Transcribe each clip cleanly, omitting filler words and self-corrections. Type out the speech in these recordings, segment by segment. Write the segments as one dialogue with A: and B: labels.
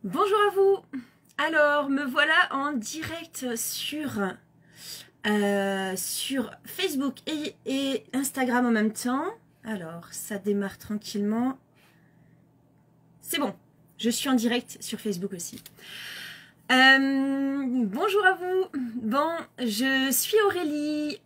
A: Bonjour à vous. Alors, me voilà en direct sur Facebook et Instagram en même temps. Alors, ça démarre tranquillement. C'est bon, je suis en direct sur Facebook aussi. Bonjour à vous. Bon, je suis Aurélie.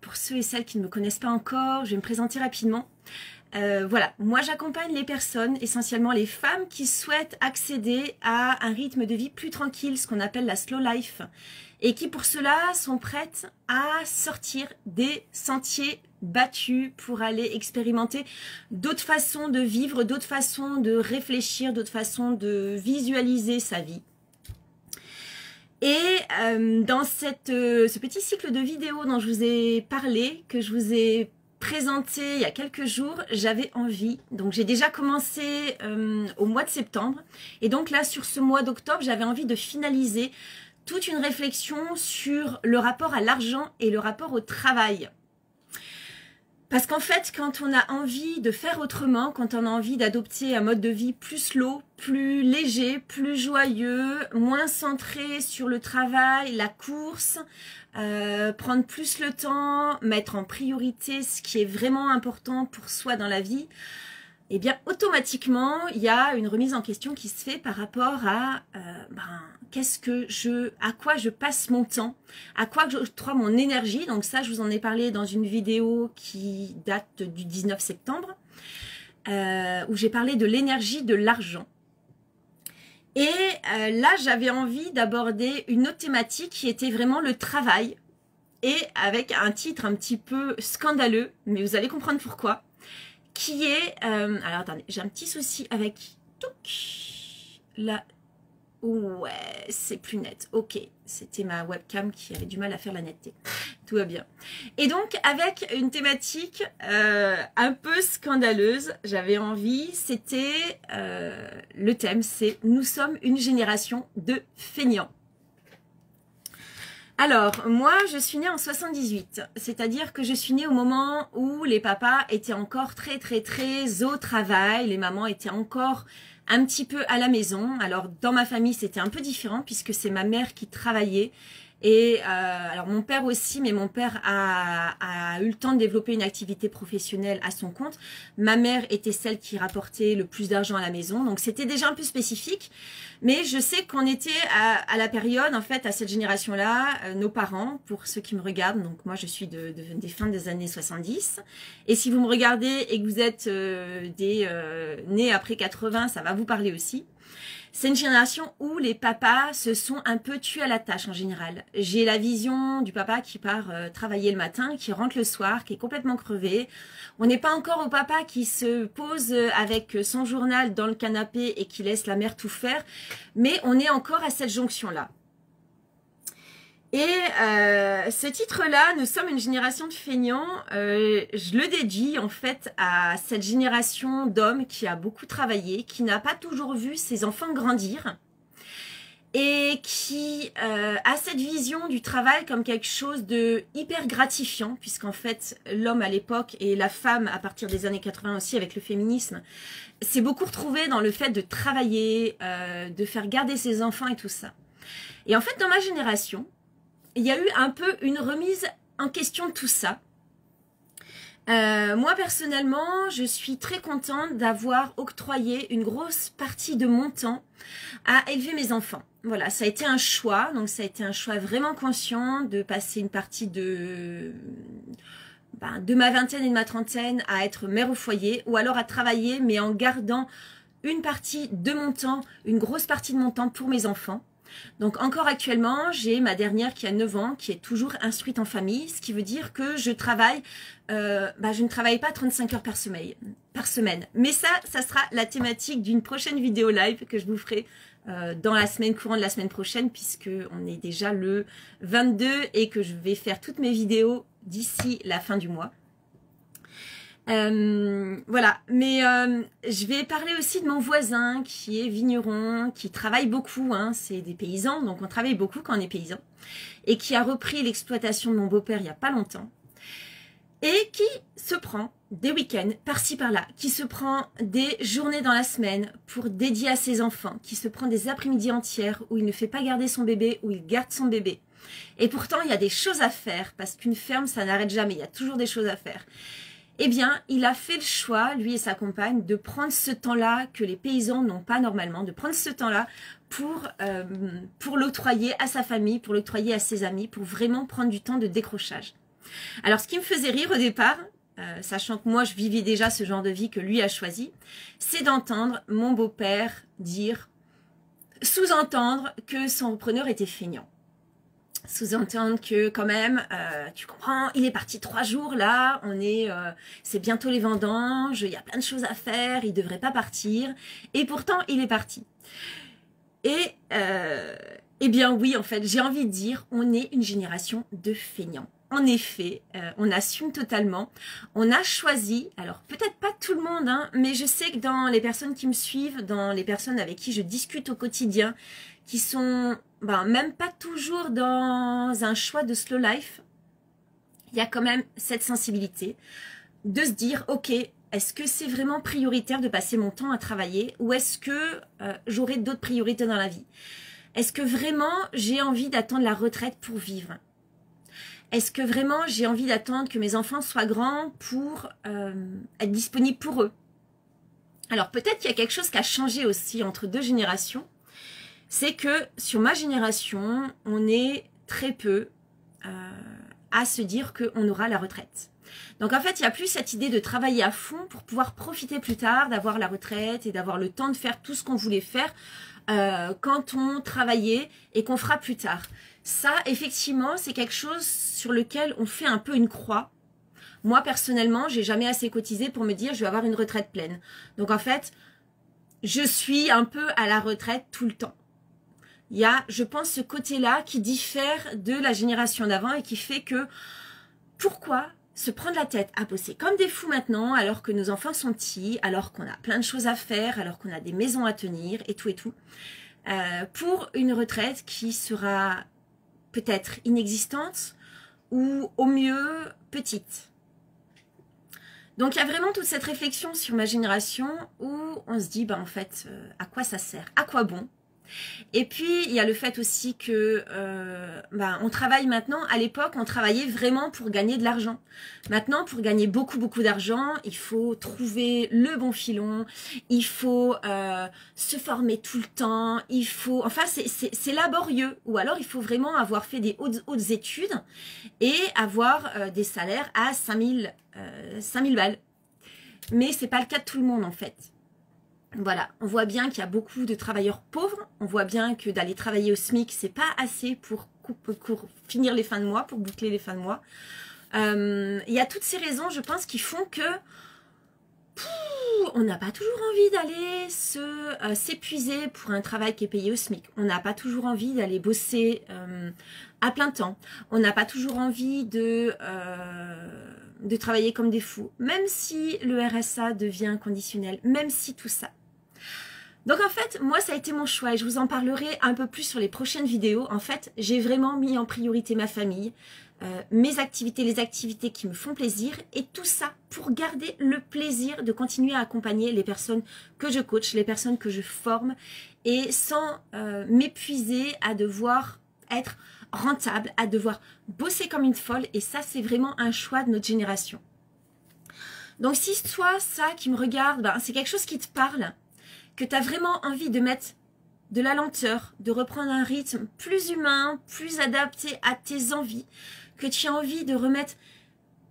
A: Pour ceux et celles qui ne me connaissent pas encore, je vais me présenter rapidement. Voilà, moi j'accompagne les personnes, essentiellement les femmes qui souhaitent accéder à un rythme de vie plus tranquille, ce qu'on appelle la slow life, et qui pour cela sont prêtes à sortir des sentiers battus pour aller expérimenter d'autres façons de vivre, d'autres façons de réfléchir, d'autres façons de visualiser sa vie. Et dans ce petit cycle de vidéos dont je vous ai parlé, que je vous ai présenté il y a quelques jours, j'avais envie, donc j'ai déjà commencé au mois de septembre, et donc là sur ce mois d'octobre, j'avais envie de finaliser toute une réflexion sur le rapport à l'argent et le rapport au travail. Parce qu'en fait, quand on a envie de faire autrement, quand on a envie d'adopter un mode de vie plus slow, plus léger, plus joyeux, moins centré sur le travail, la course, prendre plus le temps, mettre en priorité ce qui est vraiment important pour soi dans la vie, eh bien automatiquement, il y a une remise en question qui se fait par rapport à à quoi je passe mon temps, à quoi je octroie mon énergie. Donc ça, je vous en ai parlé dans une vidéo qui date du 19 septembre, où j'ai parlé de l'énergie de l'argent. Et là, j'avais envie d'aborder une autre thématique qui était vraiment le travail, et avec un titre un petit peu scandaleux, mais vous allez comprendre pourquoi, qui est... alors attendez, j'ai un petit souci avec... Là... Ouais, c'est plus net. Ok, c'était ma webcam qui avait du mal à faire la netteté. Tout va bien. Et donc, avec une thématique un peu scandaleuse, j'avais envie, c'était... le thème, c'est « Nous sommes une génération de feignants ». Alors, moi, je suis née en 78, c'est-à-dire que je suis née au moment où les papas étaient encore très au travail, les mamans étaient encore un petit peu à la maison. Alors, dans ma famille, c'était un peu différent puisque c'est ma mère qui travaillait. Et alors mon père aussi, mais mon père a eu le temps de développer une activité professionnelle à son compte. Ma mère était celle qui rapportait le plus d'argent à la maison, donc c'était déjà un peu spécifique. Mais je sais qu'on était à la période, en fait, à cette génération-là, nos parents, pour ceux qui me regardent, donc moi je suis des fins des années 70. Et si vous me regardez et que vous êtes nés après 80, ça va vous parler aussi. C'est une génération où les papas se sont un peu tués à la tâche en général. J'ai la vision du papa qui part travailler le matin, qui rentre le soir, qui est complètement crevé. On n'est pas encore au papa qui se pose avec son journal dans le canapé et qui laisse la mère tout faire, mais on est encore à cette jonction-là. Et ce titre-là, nous sommes une génération de feignants, je le dédie en fait à cette génération d'hommes qui a beaucoup travaillé, qui n'a pas toujours vu ses enfants grandir et qui a cette vision du travail comme quelque chose de hyper gratifiant, puisqu'en fait l'homme à l'époque et la femme à partir des années 80 aussi avec le féminisme, s'est beaucoup retrouvé dans le fait de travailler, de faire garder ses enfants et tout ça. Et en fait dans ma génération, il y a eu un peu une remise en question de tout ça. Moi, personnellement, je suis très contente d'avoir octroyé une grosse partie de mon temps à élever mes enfants. Voilà, ça a été un choix, donc ça a été un choix vraiment conscient de passer une partie de ma vingtaine et de ma trentaine à être mère au foyer ou alors à travailler, mais en gardant une partie de mon temps, une grosse partie de mon temps pour mes enfants. Donc encore actuellement, j'ai ma dernière qui a 9 ans, qui est toujours instruite en famille, ce qui veut dire que je travaille, je ne travaille pas 35 heures par semaine. Mais ça sera la thématique d'une prochaine vidéo live que je vous ferai dans la semaine courant de la semaine prochaine, puisque on est déjà le 22 et que je vais faire toutes mes vidéos d'ici la fin du mois. Voilà, mais je vais parler aussi de mon voisin qui est vigneron, qui travaille beaucoup, hein, c'est des paysans, donc on travaille beaucoup quand on est paysan, et qui a repris l'exploitation de mon beau-père il n'y a pas longtemps, et qui se prend des week-ends par-ci par-là, qui se prend des journées dans la semaine pour dédier à ses enfants, qui se prend des après-midi entières où il ne fait pas garder son bébé, où il garde son bébé. Et pourtant, il y a des choses à faire, parce qu'une ferme, ça n'arrête jamais, il y a toujours des choses à faire. Eh bien, il a fait le choix, lui et sa compagne, de prendre ce temps-là que les paysans n'ont pas normalement, de prendre ce temps-là pour l'octroyer à sa famille, pour l'octroyer à ses amis, pour vraiment prendre du temps de décrochage. Alors, ce qui me faisait rire au départ, sachant que moi, je vivais déjà ce genre de vie que lui a choisi, c'est d'entendre mon beau-père dire, sous-entendre que son repreneur était feignant. Sous-entendre que quand même, tu comprends, il est parti 3 jours là, c'est bientôt les vendanges, il y a plein de choses à faire, il devrait pas partir, et pourtant il est parti. Et eh bien oui, en fait, j'ai envie de dire, on est une génération de feignants. En effet, on assume totalement. On a choisi, alors peut-être pas tout le monde, hein, mais je sais que dans les personnes qui me suivent, dans les personnes avec qui je discute au quotidien, qui sont même pas toujours dans un choix de slow life, il y a quand même cette sensibilité de se dire, ok, est-ce que c'est vraiment prioritaire de passer mon temps à travailler ou est-ce que j'aurai d'autres priorités dans la vie? Est-ce que vraiment j'ai envie d'attendre la retraite pour vivre? Est-ce que vraiment j'ai envie d'attendre que mes enfants soient grands pour être disponible pour eux? Alors peut-être qu'il y a quelque chose qui a changé aussi entre 2 générations. C'est que sur ma génération, on est très peu à se dire qu'on aura la retraite. Donc en fait, il n'y a plus cette idée de travailler à fond pour pouvoir profiter plus tard, d'avoir la retraite et d'avoir le temps de faire tout ce qu'on voulait faire quand on travaillait et qu'on fera plus tard. Ça, effectivement, c'est quelque chose sur lequel on fait un peu une croix. Moi, personnellement, j'ai jamais assez cotisé pour me dire je vais avoir une retraite pleine. Donc en fait, je suis un peu à la retraite tout le temps. Il y a, je pense, ce côté-là qui diffère de la génération d'avant et qui fait que pourquoi se prendre la tête à bosser comme des fous maintenant alors que nos enfants sont petits, alors qu'on a plein de choses à faire, alors qu'on a des maisons à tenir et tout, pour une retraite qui sera peut-être inexistante ou au mieux petite. Donc il y a vraiment toute cette réflexion sur ma génération où on se dit, en fait, à quoi ça sert? À quoi bon? Et puis, il y a le fait aussi que on travaille maintenant. À l'époque, on travaillait vraiment pour gagner de l'argent. Maintenant, pour gagner beaucoup d'argent, il faut trouver le bon filon, il faut se former tout le temps, il faut... Enfin, c'est laborieux. Ou alors, il faut vraiment avoir fait des hautes études et avoir des salaires à 5000 balles. Mais c'est pas le cas de tout le monde, en fait. Voilà, on voit bien qu'il y a beaucoup de travailleurs pauvres, on voit bien que d'aller travailler au SMIC, c'est pas assez pour finir les fins de mois, pour boucler les fins de mois. Il y a toutes ces raisons, je pense, qui font que on n'a pas toujours envie d'aller s'épuiser pour un travail qui est payé au SMIC. On n'a pas toujours envie d'aller bosser à plein temps. On n'a pas toujours envie de travailler comme des fous, même si le RSA devient conditionnel, même si tout ça. Donc en fait, moi ça a été mon choix et je vous en parlerai un peu plus sur les prochaines vidéos. En fait, j'ai vraiment mis en priorité ma famille, mes activités, les activités qui me font plaisir et tout ça pour garder le plaisir de continuer à accompagner les personnes que je coach, les personnes que je forme et sans m'épuiser à devoir être rentable, à devoir bosser comme une folle et ça c'est vraiment un choix de notre génération. Donc si toi ça qui me regarde, c'est quelque chose qui te parle, que tu as vraiment envie de mettre de la lenteur, de reprendre un rythme plus humain, plus adapté à tes envies, que tu as envie de remettre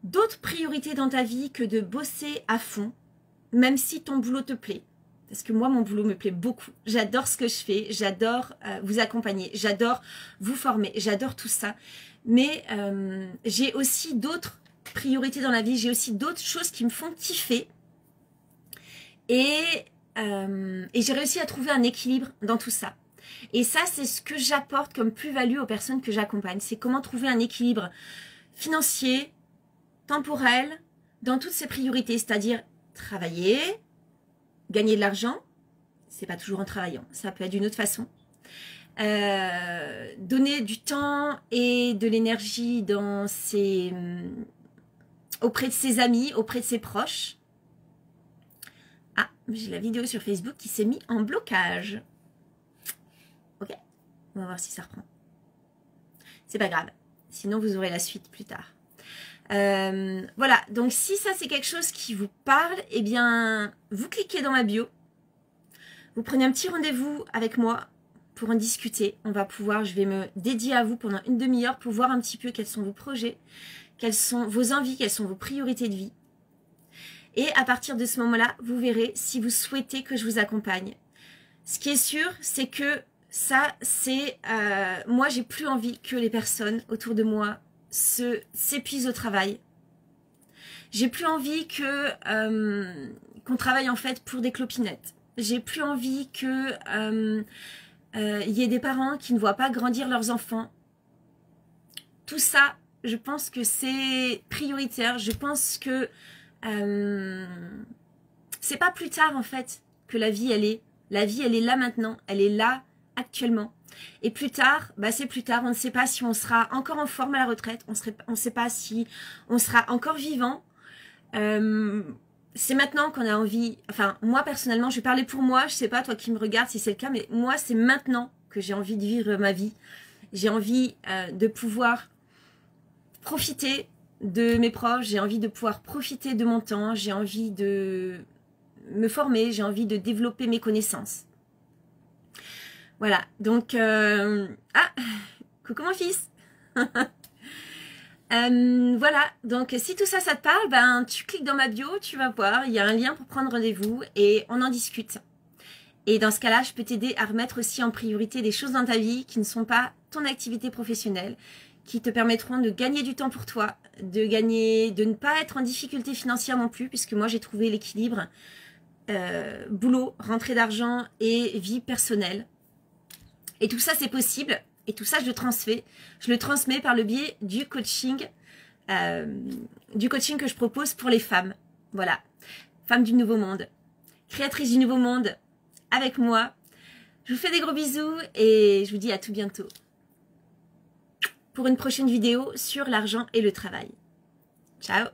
A: d'autres priorités dans ta vie que de bosser à fond, même si ton boulot te plaît. Parce que moi, mon boulot me plaît beaucoup. J'adore ce que je fais, j'adore vous accompagner, j'adore vous former, j'adore tout ça. Mais j'ai aussi d'autres priorités dans la vie, j'ai aussi d'autres choses qui me font kiffer. Et j'ai réussi à trouver un équilibre dans tout ça. Et ça, c'est ce que j'apporte comme plus-value aux personnes que j'accompagne. C'est comment trouver un équilibre financier, temporel, dans toutes ces priorités. C'est-à-dire travailler, gagner de l'argent, c'est pas toujours en travaillant, ça peut être d'une autre façon. Donner du temps et de l'énergie dans auprès de ses amis, auprès de ses proches. Ah, j'ai la vidéo sur Facebook qui s'est mise en blocage. Ok, on va voir si ça reprend. C'est pas grave, sinon vous aurez la suite plus tard. Voilà, donc si ça c'est quelque chose qui vous parle, eh bien, vous cliquez dans ma bio. Vous prenez un petit rendez-vous avec moi pour en discuter. On va pouvoir, je vais me dédier à vous pendant une demi-heure pour voir un petit peu quels sont vos projets, quelles sont vos envies, quelles sont vos priorités de vie. Et à partir de ce moment-là, vous verrez si vous souhaitez que je vous accompagne. Ce qui est sûr, c'est que ça, c'est... moi, j'ai plus envie que les personnes autour de moi s'épuisent au travail. J'ai plus envie que qu'on travaille en fait pour des clopinettes. J'ai plus envie que y ait des parents qui ne voient pas grandir leurs enfants. Tout ça, je pense que c'est prioritaire. Je pense que c'est pas plus tard en fait que la vie elle est. La vie elle est là maintenant, elle est là actuellement. Et plus tard, bah c'est plus tard. On ne sait pas si on sera encore en forme à la retraite. On ne sait pas si on sera encore vivant. C'est maintenant qu'on a envie, enfin moi personnellement, je vais parler pour moi, je sais pas toi qui me regarde si c'est le cas, mais moi c'est maintenant que j'ai envie de vivre ma vie. J'ai envie de pouvoir profiter de mes proches, j'ai envie de pouvoir profiter de mon temps, j'ai envie de me former, j'ai envie de développer mes connaissances. Voilà, donc ah, coucou mon fils. Voilà, donc si tout ça, ça te parle, ben tu cliques dans ma bio, tu vas voir, il y a un lien pour prendre rendez-vous et on en discute. Et dans ce cas-là, je peux t'aider à remettre aussi en priorité des choses dans ta vie qui ne sont pas ton activité professionnelle, qui te permettront de gagner du temps pour toi, de ne pas être en difficulté financière non plus, puisque moi j'ai trouvé l'équilibre boulot, rentrée d'argent et vie personnelle. Et tout ça c'est possible. Et tout ça, je le transmets par le biais du coaching que je propose pour les femmes. Voilà, femmes du nouveau monde, créatrices du nouveau monde avec moi. Je vous fais des gros bisous et je vous dis à tout bientôt pour une prochaine vidéo sur l'argent et le travail. Ciao!